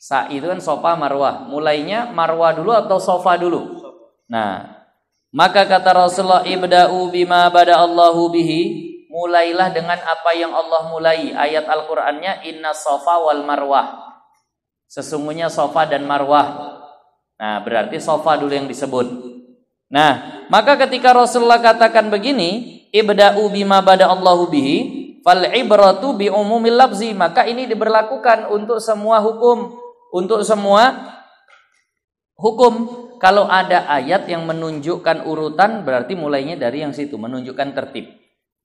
Sa itu kan sofa marwah. Mulainya marwah dulu atau sofa dulu? Nah, maka kata Rasulullah, ibda'u bima bada Allahu bihi, mulailah dengan apa yang Allah mulai. Ayat Al-Qur'annya inna sofa wal marwah. Sesungguhnya sofa dan marwah. Nah, berarti sofa dulu yang disebut. Nah, maka ketika Rasulullah katakan begini, ibda'u bima bada Allahu bihi, fal ibratu bi umumil lafzi, maka ini diberlakukan untuk semua hukum. Untuk semua hukum, kalau ada ayat yang menunjukkan urutan, berarti mulainya dari yang situ, menunjukkan tertib.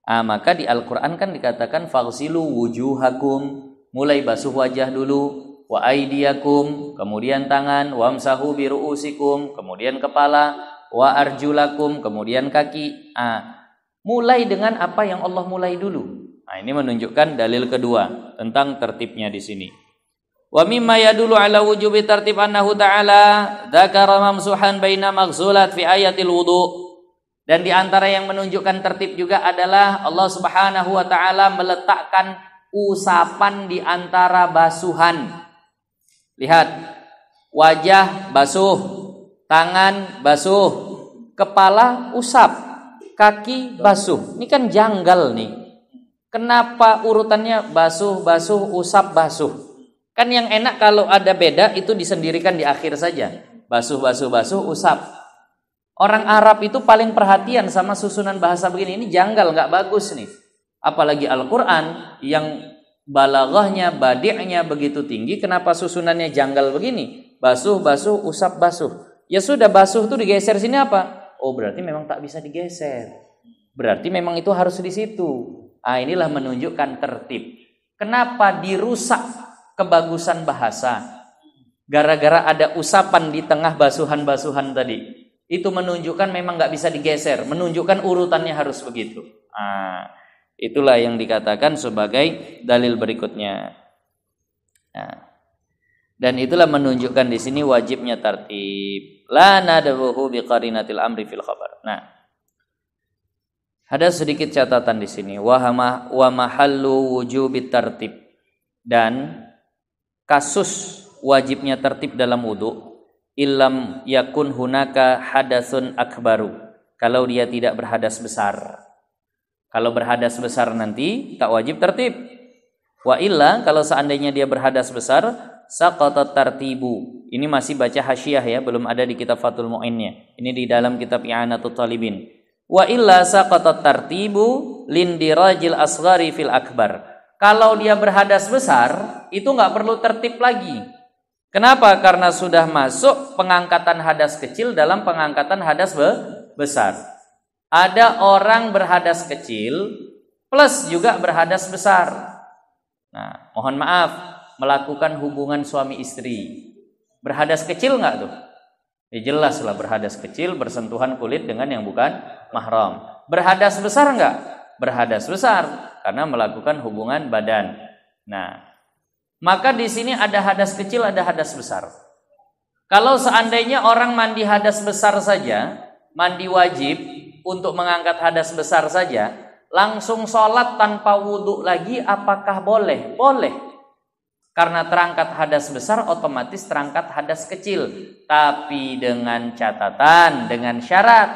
Maka di Al-Quran kan dikatakan faghsilu wujuhakum, mulai basuh wajah dulu, wa aidiyakum, kemudian tangan, wamsahu biru'usikum, kemudian kepala, wa arjulakum, kemudian kaki. Mulai dengan apa yang Allah mulai dulu. Ini menunjukkan dalil kedua tentang tertibnya di sini. Wa mimma yadullu ala wujubi tartib annahu ta'ala dzakara mamsuhan baina maghzulat fi ayatil wudu. Dan di antara yang menunjukkan tertib juga adalah Allah Subhanahu wa taala meletakkan usapan di antara basuhan. Lihat, wajah basuh, tangan basuh, kepala usap, kaki basuh. Ini kan janggal nih. Kenapa urutannya basuh, usap, basuh? Kan yang enak kalau ada beda itu disendirikan di akhir saja. Basuh, usap. Orang Arab itu paling perhatian sama susunan bahasa begini. Ini janggal, nggak bagus nih. Apalagi Al-Quran yang balaghahnya, badi'nya begitu tinggi. Kenapa susunannya janggal begini? Basuh, usap, basuh. Ya sudah, basuh tuh digeser sini apa? Oh, berarti memang tak bisa digeser. Berarti memang itu harus di situ. Inilah menunjukkan tertib. Kenapa dirusak kebagusan bahasa? Gara-gara ada usapan di tengah basuhan-basuhan tadi. Itu menunjukkan memang nggak bisa digeser. Menunjukkan urutannya harus begitu. Itulah yang dikatakan sebagai dalil berikutnya. Dan itulah menunjukkan di sini wajibnya tertib. La nadabuhu biqarinatil amri fil khabar. Ada sedikit catatan di sini. Wa mahallu wujubit tertib. Dan kasus wajibnya tertib dalam wudu, illam yakun hunaka hadasun akbaru, kalau dia tidak berhadas besar. Kalau berhadas besar nanti tak wajib tertib. Wa illa, kalau seandainya dia berhadas besar, saqatat tartibu. Ini masih baca hasyiah ya, belum ada di kitab Fathul Mu'innya. Ini di dalam kitab I'anatul Talibin. Wa illa saqatat tartibu lindirajil asghari fil akbar. Kalau dia berhadas besar, itu nggak perlu tertib lagi. Kenapa? Karena sudah masuk pengangkatan hadas kecil dalam pengangkatan hadas besar. Ada orang berhadas kecil plus juga berhadas besar. Mohon maaf, melakukan hubungan suami istri. Berhadas kecil nggak tuh? Ya jelas lah berhadas kecil, bersentuhan kulit dengan yang bukan mahram. Berhadas besar nggak? Berhadas besar. Karena melakukan hubungan badan. Maka di sini ada hadas kecil, ada hadas besar. Kalau seandainya orang mandi hadas besar saja, mandi wajib untuk mengangkat hadas besar saja, langsung sholat tanpa wudhu lagi, apakah boleh? Boleh. Karena terangkat hadas besar, otomatis terangkat hadas kecil. Tapi dengan catatan, dengan syarat,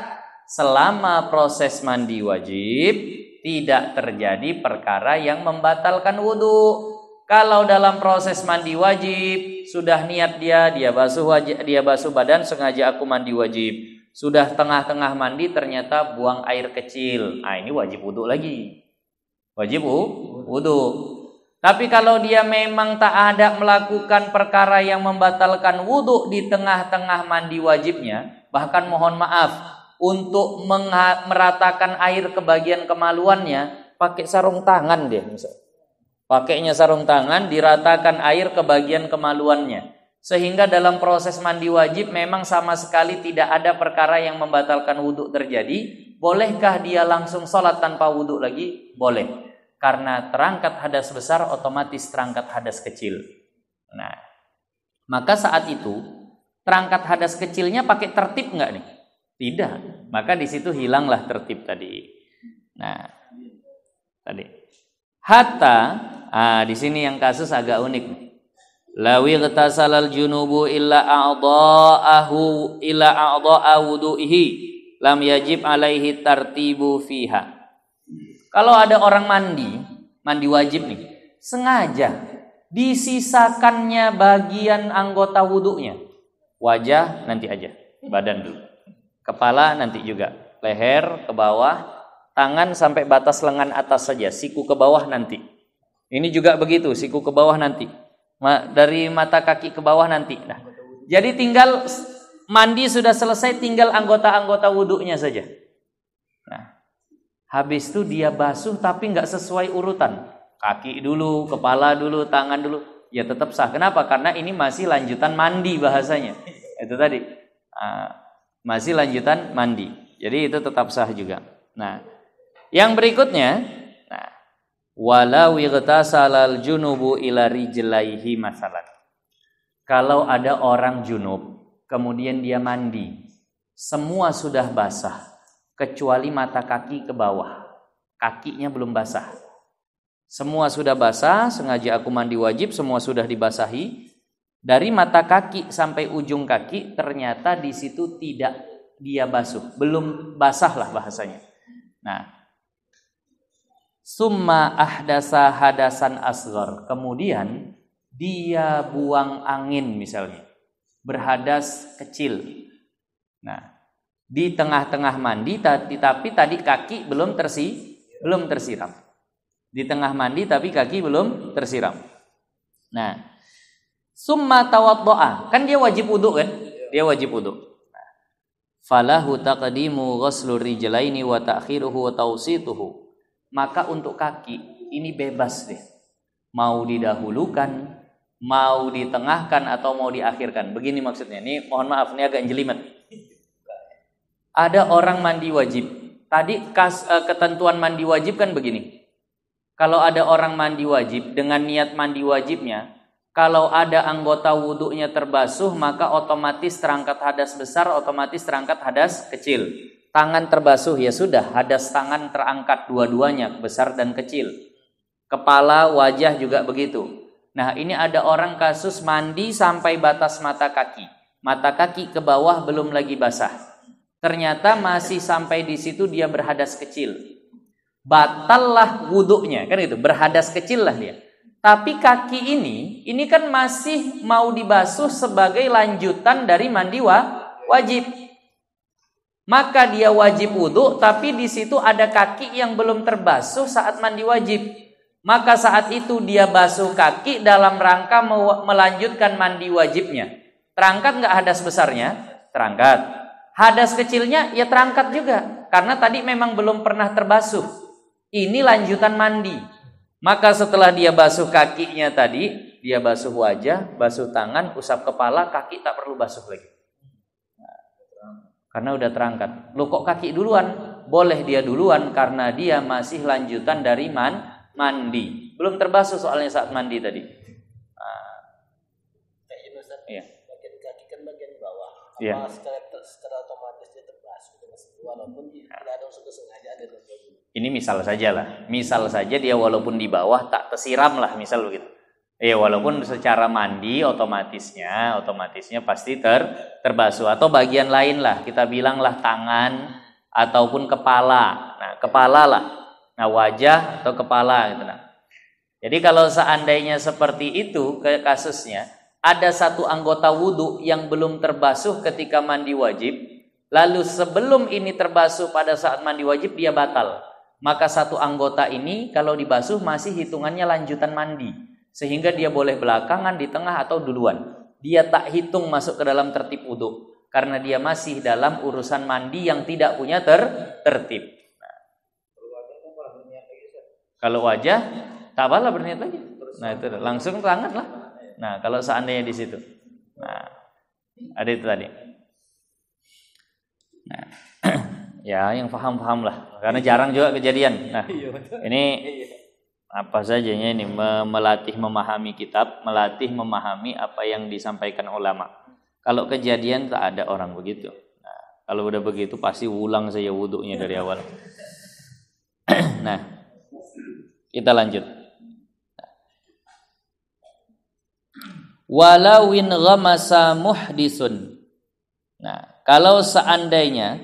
selama proses mandi wajib, tidak terjadi perkara yang membatalkan wudhu. Kalau dalam proses mandi wajib sudah niat dia basuh wajib, dia basuh badan, sengaja aku mandi wajib. Sudah tengah-tengah mandi ternyata buang air kecil. Ini wajib wudhu lagi. Wajib wudhu. Tapi kalau dia memang tak ada melakukan perkara yang membatalkan wudhu di tengah-tengah mandi wajibnya, bahkan mohon maaf, untuk meratakan air ke bagian kemaluannya, pakai sarung tangan dia. Pakainya sarung tangan, diratakan air ke bagian kemaluannya. Sehingga dalam proses mandi wajib memang sama sekali tidak ada perkara yang membatalkan wudhu terjadi. Bolehkah dia langsung sholat tanpa wudhu lagi? Boleh. Karena terangkat hadas besar, otomatis terangkat hadas kecil. Maka saat itu, terangkat hadas kecilnya pakai tertib nggak nih? Tidak, maka di situ hilanglah tertib tadi. Tadi hatta, di sini yang kasus agak unik. lawi ghtasalal junubu illa a'dha'a wudu'ihi lam yajib alaihi tartibu fiha. Kalau ada orang mandi wajib nih, sengaja disisakannya bagian anggota wudunya. Wajah nanti aja, badan dulu. Kepala nanti juga, leher ke bawah, tangan sampai batas lengan atas saja, siku ke bawah nanti. Ini juga begitu, siku ke bawah nanti. Dari mata kaki ke bawah nanti. Nah, jadi tinggal mandi sudah selesai, tinggal anggota-anggota wudunya saja. Nah, habis itu dia basuh tapi nggak sesuai urutan. Kaki dulu, kepala dulu, tangan dulu. Ya tetap sah. Kenapa? Karena ini masih lanjutan mandi bahasanya. Itu tadi. Masih lanjutan mandi. Jadi itu tetap sah juga. Nah, yang berikutnya, walau ightasalal junubu ila rijlaihi masalan. Kalau ada orang junub, kemudian dia mandi, semua sudah basah kecuali mata kaki ke bawah. Kakinya belum basah. Semua sudah basah, sengaja aku mandi wajib, semua sudah dibasahi. Dari mata kaki sampai ujung kaki ternyata di situ tidak dia basuh, belum basah lah bahasanya. Nah, summa ahdasa hadasan asghar, kemudian dia buang angin misalnya, berhadas kecil. Nah, di tengah-tengah mandi tapi tadi kaki belum tersiram. Di tengah mandi tapi kaki belum tersiram. Nah, summa tawaddo'a, kan dia wajib wudu kan? Dia wajib wudu. Nah, falahu taqdimu ghuslur rijlaini wa ta'khiruhu wa tawsituhu. Maka untuk kaki ini bebas deh. Mau didahulukan, mau ditengahkan atau mau diakhirkan. Begini maksudnya. Ini mohon maaf, ini agak jelimet. Ada orang mandi wajib. Tadi ketentuan mandi wajib kan begini. Kalau ada orang mandi wajib dengan niat mandi wajibnya, kalau ada anggota wudunya terbasuh, maka otomatis terangkat hadas besar, otomatis terangkat hadas kecil. Tangan terbasuh, ya sudah, hadas tangan terangkat dua-duanya, besar dan kecil. Kepala, wajah juga begitu. Nah, ini ada orang kasus mandi sampai batas mata kaki. Mata kaki ke bawah belum lagi basah. Ternyata masih sampai di situ dia berhadas kecil. Batallah wuduknya, kan itu, berhadas kecil lah dia. Tapi kaki ini kan masih mau dibasuh sebagai lanjutan dari mandi wajib. Maka dia wajib wudhu, tapi di situ ada kaki yang belum terbasuh saat mandi wajib. Maka saat itu dia basuh kaki dalam rangka melanjutkan mandi wajibnya. Terangkat nggak hadas besarnya? Terangkat. Hadas kecilnya ya terangkat juga, karena tadi memang belum pernah terbasuh. Ini lanjutan mandi. Maka setelah dia basuh kakinya tadi, dia basuh wajah, basuh tangan, usap kepala, kaki tak perlu basuh lagi. Karena udah terangkat. Loh kok kaki duluan? Boleh dia duluan karena dia masih lanjutan dari mandi. Belum terbasuh soalnya saat mandi tadi. Iya. Bagian kaki kan bagian bawah. Apa iya. secara otomatis dia terbasuh dengan walaupun tidak ada unsur sengaja ada dalam tubuh. Ini misal saja lah. Misal saja dia walaupun di bawah tak tersiram lah, misal begitu. Walaupun secara mandi otomatisnya pasti terbasuh, atau bagian lain lah, kita bilang lah tangan ataupun kepala. Nah, kepala lah. Nah, wajah atau kepala gitu nah. Jadi kalau seandainya seperti itu kasusnya, ada satu anggota wudu yang belum terbasuh ketika mandi wajib, lalu sebelum ini terbasuh pada saat mandi wajib dia batal. Maka satu anggota ini kalau dibasuh masih hitungannya lanjutan mandi. Sehingga dia boleh belakangan, di tengah, atau duluan. Dia tak hitung masuk ke dalam tertib wudu. Karena dia masih dalam urusan mandi yang tidak punya tertib. Nah. Kalau wajah, tak apalah berniat lagi. Nah itu langsung tangan lah. Nah kalau seandainya di situ. Nah ada itu tadi. Nah ya yang paham lah. Karena jarang juga kejadian. Nah ini apa sajanya ini melatih memahami kitab, melatih memahami apa yang disampaikan ulama. Kalau kejadian tak ada orang begitu. Nah, kalau udah begitu pasti ulang saja wudhunya dari awal. Nah, kita lanjut. walau in ghamasa muhdisun. Nah, kalau seandainya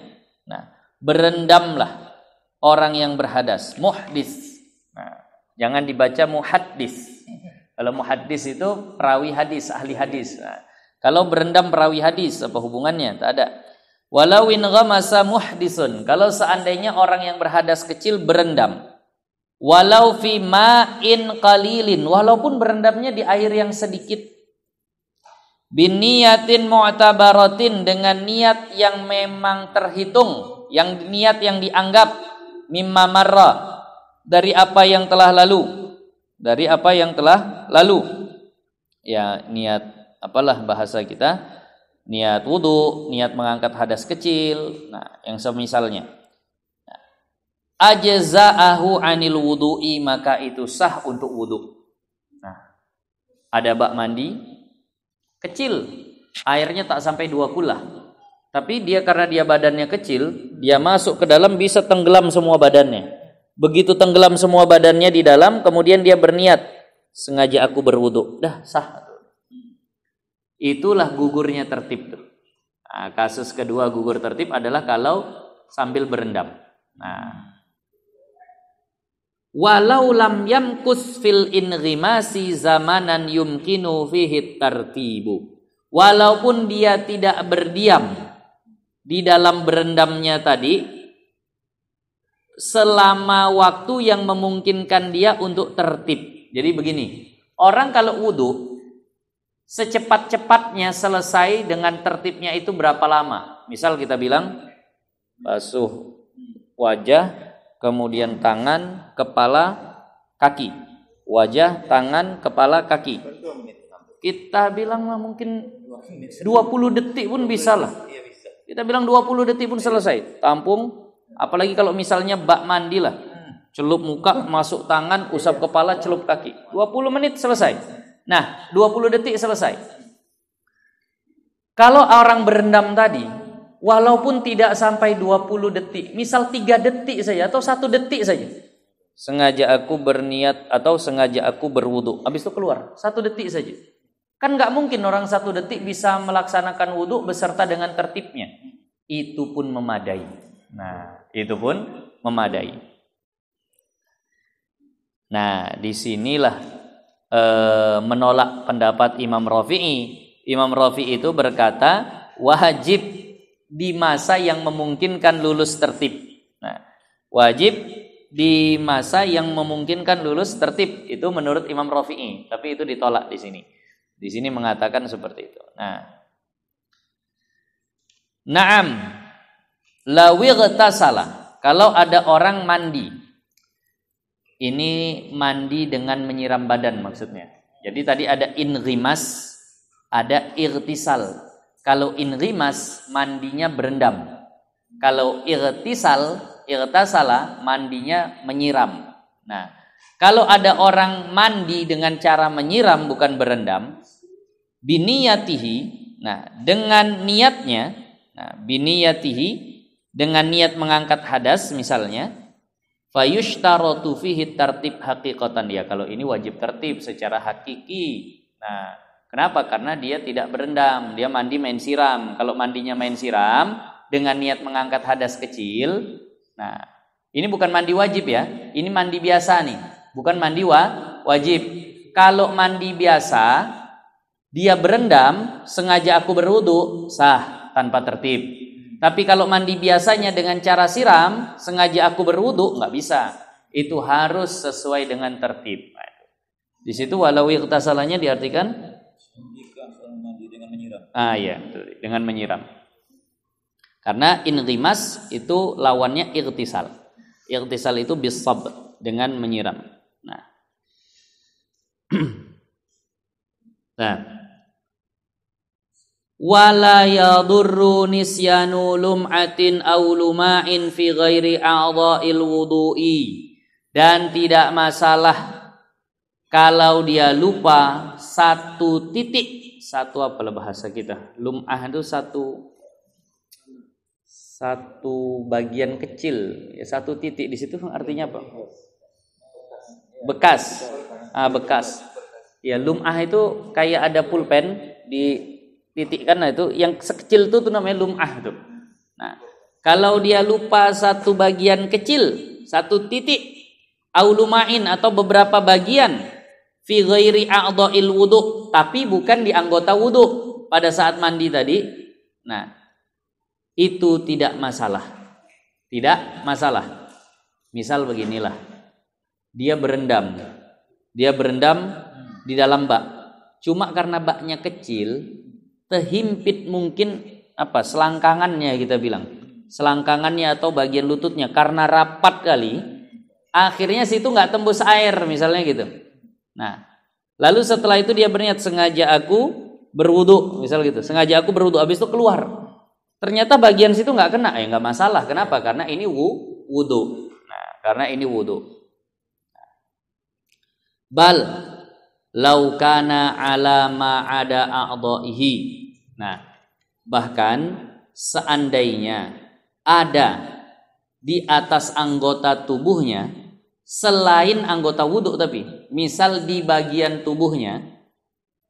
berendamlah orang yang berhadas, muhdis. Nah, jangan dibaca muhaddis. Kalau muhaddis itu perawi hadis, ahli hadis. Nah, kalau berendam perawi hadis apa hubungannya? Tak ada. Walau in ghamasa muhdisun, kalau seandainya orang yang berhadas kecil berendam, walau fi ma'in qalilin, walaupun berendamnya di air yang sedikit, biniyatin mu'tabaratin, dengan niat yang memang terhitung, yang niat yang dianggap, mimma marra, dari apa yang telah lalu, dari apa yang telah lalu. Ya, niat apalah bahasa kita, niat wudu, niat mengangkat hadas kecil, nah yang semisalnya. Ajza'ahu 'anil wudu'i, maka itu sah untuk wudu. Nah, ada bak mandi kecil, airnya tak sampai 2 kula. Tapi dia karena dia badannya kecil, dia masuk ke dalam bisa tenggelam semua badannya. Begitu tenggelam semua badannya di dalam, kemudian dia berniat, sengaja aku berwudu, dah sah. Itulah gugurnya tertib tuh. Nah, kasus kedua gugur tertib adalah kalau sambil berendam. Nah, walau lam yamkus fil inghimasi zamanan yumkinu fihi tartibu. Walaupun dia tidak berdiam di dalam berendamnya tadi selama waktu yang memungkinkan dia untuk tertib. Jadi begini, orang kalau wudu secepat-cepatnya selesai dengan tertibnya itu berapa lama? Misal kita bilang basuh wajah, kemudian tangan, kepala, kaki. Wajah, tangan, kepala, kaki. Kita bilang mungkin 20 detik pun bisa lah. Kita bilang 20 detik pun selesai. Tampung, apalagi kalau misalnya bak mandi lah. Celup muka, masuk tangan, usap kepala, celup kaki. 20 menit selesai. Nah, 20 detik selesai. Kalau orang berendam tadi, walaupun tidak sampai 20 detik, misal 3 detik saja atau 1 detik saja, sengaja aku berniat atau sengaja aku berwudu, habis itu keluar 1 detik saja. Kan nggak mungkin orang 1 detik bisa melaksanakan wudu beserta dengan tertibnya. Itu pun memadai. Nah, itu pun memadai. Nah, disinilah menolak pendapat Imam Rafi'i. Imam Rafi'i itu berkata wajib di masa yang memungkinkan lulus tertib. Nah, wajib di masa yang memungkinkan lulus tertib itu menurut Imam Rafi'i, tapi itu ditolak di sini. Di sini mengatakan seperti itu. Nah, na'am lawightasala, kalau ada orang mandi. Ini mandi dengan menyiram badan maksudnya. Jadi tadi ada inghimas, ada irtisal. Kalau inghimas mandinya berendam. Kalau irtasala mandinya menyiram. Nah, kalau ada orang mandi dengan cara menyiram bukan berendam, biniyatihi, nah dengan niatnya, biniyatihi dengan niat mengangkat hadas misalnya, fayushtaratu fihi tartib haqiqatan, ya kalau ini wajib tertib secara hakiki. Nah, kenapa? Karena dia tidak berendam, dia mandi main siram. Kalau mandinya main siram dengan niat mengangkat hadas kecil, nah ini bukan mandi wajib ya, ini mandi biasa nih, bukan mandi wajib. Kalau mandi biasa dia berendam, sengaja aku berwudu, sah tanpa tertib. Tapi kalau mandi biasanya dengan cara siram, sengaja aku berwudu, nggak bisa. Itu harus sesuai dengan tertib. Di situ walau ightasalanya diartikan mandi dengan menyiram. Iya, dengan menyiram. Karena inghimas itu lawannya ightisal. Ightisal itu bisab, dengan menyiram. Nah, wala yadurru nisyanu lum'atin aw luma'in fi ghairi a'dha'il wudu'i, dan tidak masalah kalau dia lupa 1 titik, 1 apa bahasa kita, lum'ah itu 1 bagian kecil ya, 1 titik di situ artinya apa? Bekas. Bekas. Ya, lum'ah itu kayak ada pulpen dititikkan, nah itu yang sekecil itu tuh namanya lum'ah tuh. Nah, kalau dia lupa satu bagian kecil, satu titik, aulumain atau beberapa bagian, fi ghairi a'dha'il wudu, tapi bukan di anggota wudu pada saat mandi tadi. Nah, itu tidak masalah. Tidak masalah. Misal beginilah. Dia berendam di dalam bak. Cuma karena baknya kecil, terhimpit mungkin selangkangannya, kita bilang. Selangkangannya atau bagian lututnya karena rapat kali, akhirnya situ nggak tembus air misalnya gitu. Nah, lalu setelah itu dia berniat sengaja aku berwudu, misal gitu. Sengaja aku berwudu, habis itu keluar. Ternyata bagian situ nggak kena, ya nggak masalah. Kenapa? Karena ini wudu. Nah, karena ini wudu. Bal lau kana ala ma ada a'dha'ihi. Nah, bahkan seandainya ada di atas anggota tubuhnya selain anggota wudhu, tapi misal di bagian tubuhnya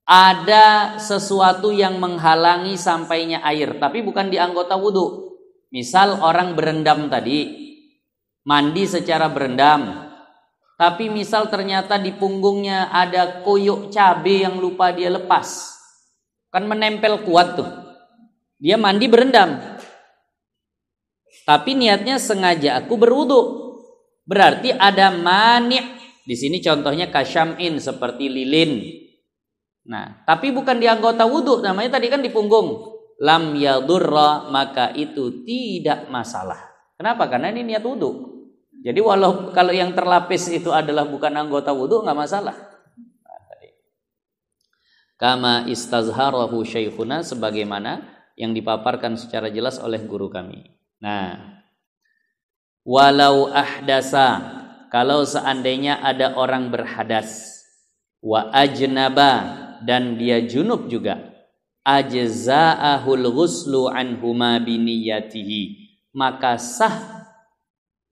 ada sesuatu yang menghalangi sampainya air, tapi bukan di anggota wudhu. Misal orang berendam tadi, mandi secara berendam, tapi misal ternyata di punggungnya ada koyok cabai yang lupa dia lepas, kan menempel kuat tuh. Dia mandi berendam, tapi niatnya sengaja aku berwudu. Berarti ada mani'. Di sini contohnya kasyam'in, seperti lilin. Nah, tapi bukan di anggota wudu, namanya tadi kan di punggung. Lam yadurra, maka itu tidak masalah. Kenapa? Karena ini niat wudu. Jadi kalau yang terlapis itu adalah bukan anggota wudu, nggak masalah. Nah, tadi. Kama istazharahu syekhuna, sebagaimana yang dipaparkan secara jelas oleh guru kami. Nah, walau ahdasa, kalau seandainya ada orang berhadas, wa ajnaba, dan dia junub juga, ajza'ahul ghuslu anhuma biniyatihi, maka sah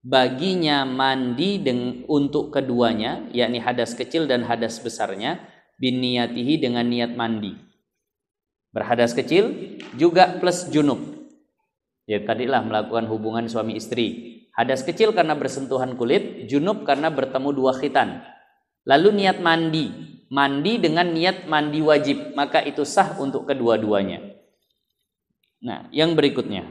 baginya mandi untuk keduanya, yakni hadas kecil dan hadas besarnya, biniyatihi, dengan niat mandi. Berhadas kecil juga plus junub. Ya tadilah melakukan hubungan suami istri. Hadas kecil karena bersentuhan kulit, junub karena bertemu dua khitan. Lalu niat mandi dengan niat mandi wajib, maka itu sah untuk kedua-duanya. Nah, yang berikutnya,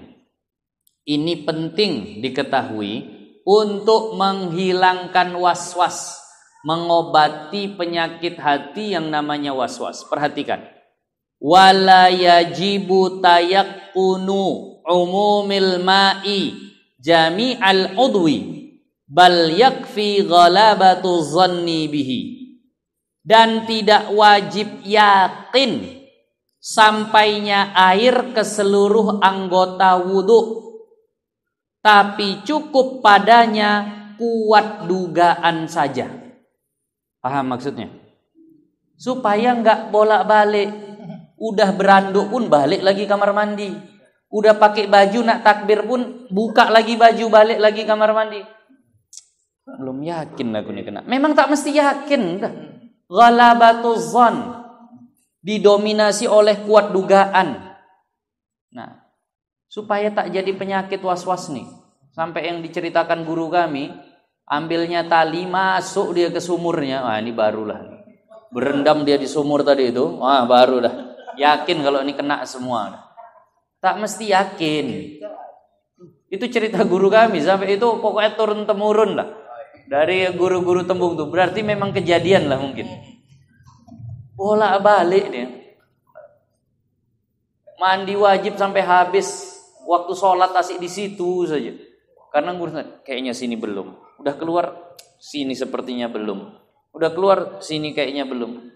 ini penting diketahui untuk menghilangkan was-was, mengobati penyakit hati yang namanya was-was. Perhatikan, wala yajibu tayaqqunu umumil ma'i jami'al udwi bal yakfi ghalabatu zanni bihi, dan tidak wajib yakin sampainya air ke seluruh anggota wudu, tapi cukup padanya kuat dugaan saja. Paham maksudnya? Supaya nggak bolak-balik, udah beranduk pun balik lagi kamar mandi, udah pakai baju nak takbir pun buka lagi baju, balik lagi kamar mandi. Belum yakin aku nih kena. Memang tak mesti yakin. Ghalabatuz zan, didominasi oleh kuat dugaan. Nah, supaya tak jadi penyakit was-was nih. Sampai yang diceritakan guru kami, ambilnya tali, masuk dia ke sumurnya. Wah, ini barulah. Berendam dia di sumur tadi itu. Wah, baru dah. Yakin kalau ini kena semua. Tak mesti yakin. Itu cerita guru kami, sampai itu pokoknya turun-temurun lah. Dari guru-guru tembung tuh. Berarti memang kejadian lah mungkin. Bolak-balik dia. Mandi wajib sampai habis, waktu sholat asik di situ saja. Karena guru kayaknya sini belum. Udah keluar sini sepertinya belum. Udah keluar sini kayaknya belum.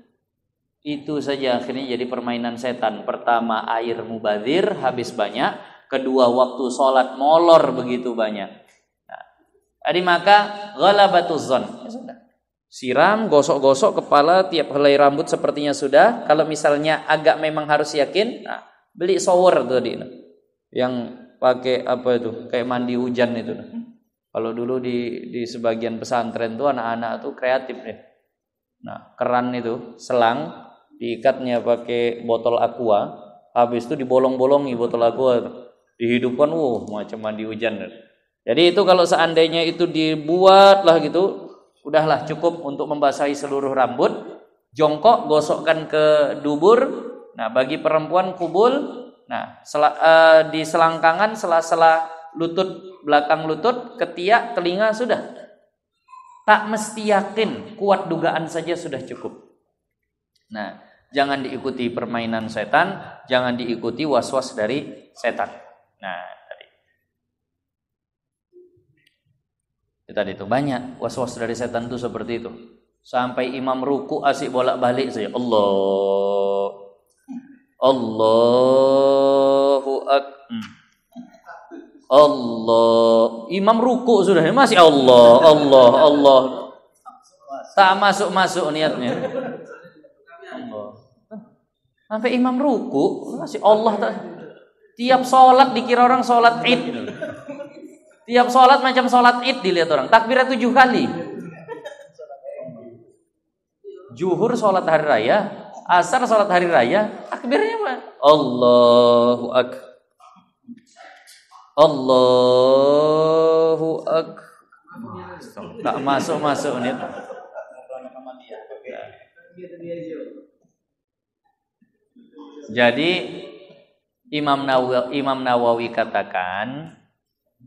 Itu saja akhirnya jadi permainan setan. Pertama air mubadzir habis banyak, kedua waktu sholat molor begitu banyak. Nah, jadi maka ghalabatuz zon. Ya sudah. Siram, gosok-gosok kepala, tiap helai rambut sepertinya sudah. Kalau misalnya agak memang harus yakin, nah, beli shower tadi. Yang pakai apa itu? Kayak mandi hujan itu. Kalau dulu di sebagian pesantren tuh anak-anak tuh kreatif deh. Nah, keran itu, selang, diikatnya pakai botol aqua, habis itu dibolong-bolongi botol aqua, dihidupkan, macam mandi hujan. Jadi itu kalau seandainya itu dibuat lah gitu, udahlah cukup untuk membasahi seluruh rambut, jongkok, gosokkan ke dubur. Nah, bagi perempuan kubul, nah di selangkangan, sela-sela lutut, belakang lutut, ketiak, telinga sudah. Tak mesti yakin, kuat dugaan saja sudah cukup. Nah, jangan diikuti permainan setan, jangan diikuti was-was dari setan. Nah, tadi itu banyak was-was dari setan itu seperti itu. Sampai imam ruku asik bolak-balik saja. Allahu akbar. Allah. Imam ruku sudah masih Allah. Tak masuk niatnya. Allah. Sampai imam ruku masih Allah. Tiap sholat dikira orang sholat Id. Tiap sholat macam sholat Id dilihat orang. Takbirnya 7 kali. Zuhur sholat hari raya, asar sholat hari raya, takbirnya apa? Allahu akbar. Allahu akbar. Tak masuk nih. Jadi Imam Nawawi katakan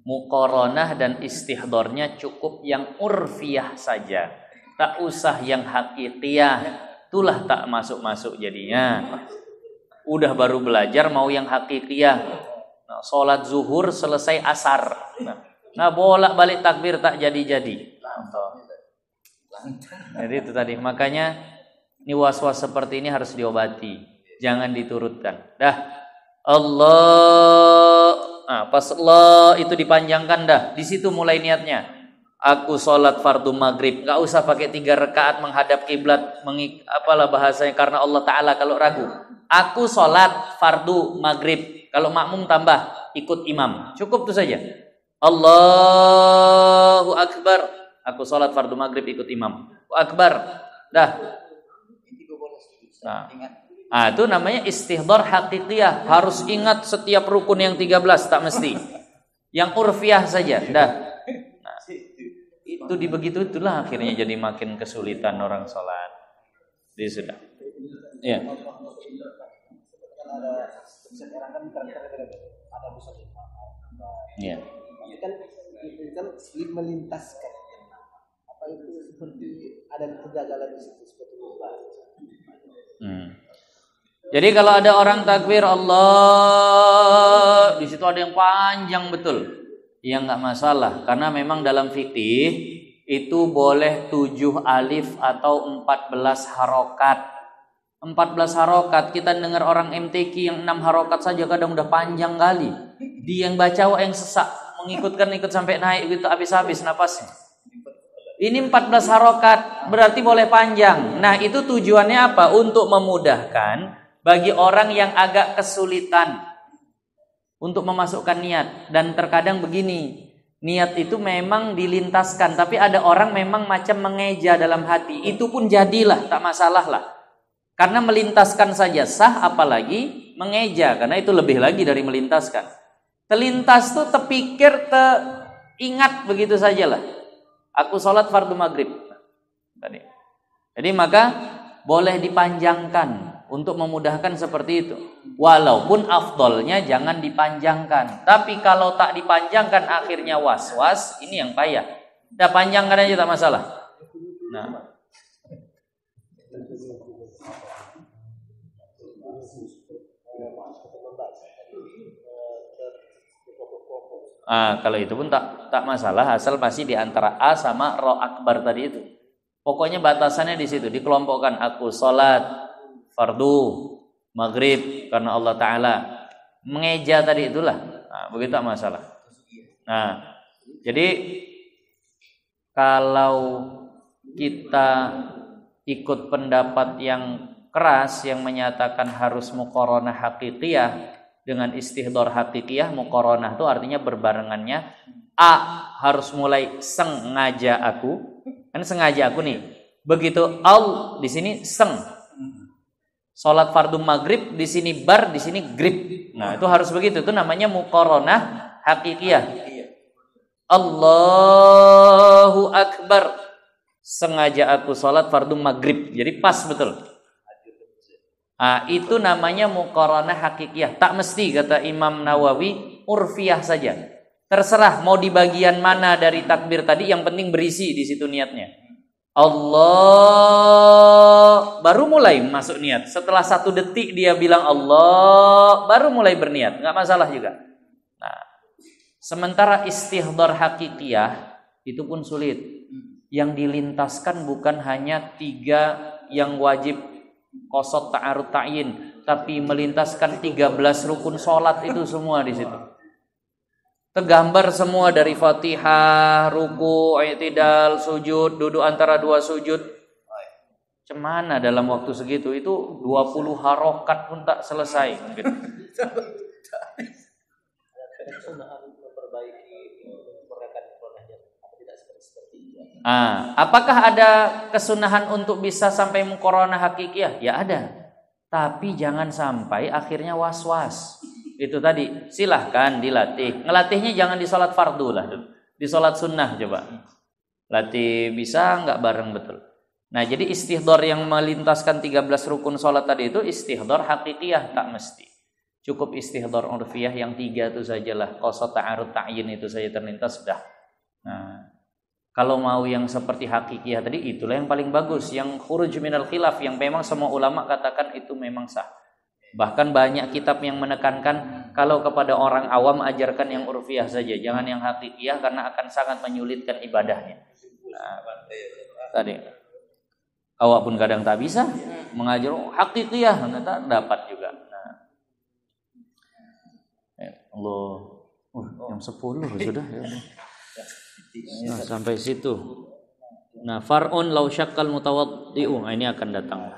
muqaranah dan istihdornya cukup yang urfiyah saja, tak usah yang hakikiyah. Itulah tak masuk jadinya. Udah baru belajar mau yang hakikiyah. Nah, sholat zuhur selesai asar. Nah, bolak-balik takbir tak jadi. Jadi itu tadi. Makanya ini was-was seperti ini harus diobati. Jangan diturutkan. Dah. Allah. Nah, pas Allah itu dipanjangkan dah. Di situ mulai niatnya. Aku sholat fardu maghrib. Gak usah pakai 3 rakaat menghadap kiblat. Apalah bahasanya, karena Allah Ta'ala kalau ragu. Aku sholat fardu maghrib. Kalau makmum tambah, ikut imam. Cukup itu saja. Allahu akbar. Aku sholat fardu maghrib ikut imam. Akbar. Dah. Nah, itu namanya istihdar hakikiyah. Harus ingat setiap rukun yang 13, tak mesti. Yang urfiyah saja. Dah. Nah, itu itulah akhirnya jadi makin kesulitan orang sholat. Jadi sudah. Ya. Sekarang kan ada pusat Iya. itu kan melintaskan. Apa itu seperti ada kegagalan di situ seperti itu, Pak? Jadi kalau ada orang takbir Allah, di situ ada yang panjang betul, ya nggak masalah, karena memang dalam fikih itu boleh 7 alif atau 14 harokat. 14 harokat, kita dengar orang MTQ yang 6 harokat saja kadang udah panjang kali. Dia yang baca yang sesak, ikut sampai naik gitu habis-habis napasnya. Ini 14 harokat, berarti boleh panjang. Nah, itu tujuannya apa? Untuk memudahkan bagi orang yang agak kesulitan untuk memasukkan niat. Dan terkadang begini, niat itu memang dilintaskan, tapi ada orang memang macam mengeja dalam hati. Itu pun jadilah, tak masalah lah. Karena melintaskan saja sah, apalagi mengeja, karena itu lebih lagi dari melintaskan. Terlintas tuh terpikir, teringat begitu sajalah. Aku sholat fardu maghrib tadi. Jadi maka boleh dipanjangkan untuk memudahkan seperti itu. Walaupun afdolnya jangan dipanjangkan. Tapi kalau tak dipanjangkan akhirnya was-was, ini yang payah. Dah panjangkan aja tak masalah. Nah. Kalau itu pun tak masalah, asal masih di antara A sama Ro akbar tadi itu. Pokoknya batasannya di situ, dikelompokkan. Aku sholat fardu maghrib karena Allah Ta'ala. Mengeja tadi itulah. Nah, begitu tak masalah. Nah, jadi kalau kita ikut pendapat yang keras yang menyatakan harus muqaranah hakikiyah dengan istihdar hakikiyah, muqaranah itu artinya berbarengannya. A harus mulai sengaja aku, kan sengaja aku nih. Begitu di sini seng. Salat fardu maghrib di sini bar, di sini grib. Nah, itu harus begitu. Itu namanya muqaranah hakikiyah. Allahu akbar. Sengaja aku salat fardu maghrib. Jadi pas betul. Itu namanya muqaranah hakikiyah. Tak mesti, kata Imam Nawawi, urfiyah saja. Terserah mau di bagian mana dari takbir tadi, yang penting berisi di situ niatnya. Allah, baru mulai masuk niat. Setelah 1 detik dia bilang Allah, baru mulai berniat, nggak masalah juga. Nah, sementara istihdar hakikiyah itu pun sulit. Yang dilintaskan bukan hanya 3 yang wajib qasad ta'arud ta'yin, tapi melintaskan 13 rukun sholat itu semua di situ. Tergambar semua dari Fatihah, ruku, i'tidal, sujud, duduk antara 2 sujud. Cemana dalam waktu segitu? Itu 20 harokat pun tak selesai. Gitu. Apakah ada kesunahan untuk bisa sampai muqaranah hakikiyah? Ya ada. Tapi jangan sampai akhirnya was-was. Itu tadi, silahkan dilatih. Ngelatihnya jangan di sholat fardu lah, di sholat sunnah coba. Latih bisa nggak bareng betul. Nah, jadi istihdar yang melintaskan 13 rukun sholat tadi itu istihdar hakikiyah, tak mesti. Cukup istihdar urfiyah yang 3 itu sajalah. Qasad ta'arud ta'yin itu saja terlintas sudah. Nah, kalau mau yang seperti hakikiyah tadi, itulah yang paling bagus, yang khuruj minal khilaf, yang memang semua ulama katakan itu memang sah. Bahkan banyak kitab yang menekankan kalau kepada orang awam ajarkan yang urfiyah saja, jangan yang hakikiyah karena akan sangat menyulitkan ibadahnya. Nah, tadi awak pun kadang tak bisa mengajar hakikiyah, ternyata dapat juga. Nah, Allah, jam 10 sudah ya. Nah, sampai situ. Nah, far'un law syakkal mutawaddi'u, ini akan datang.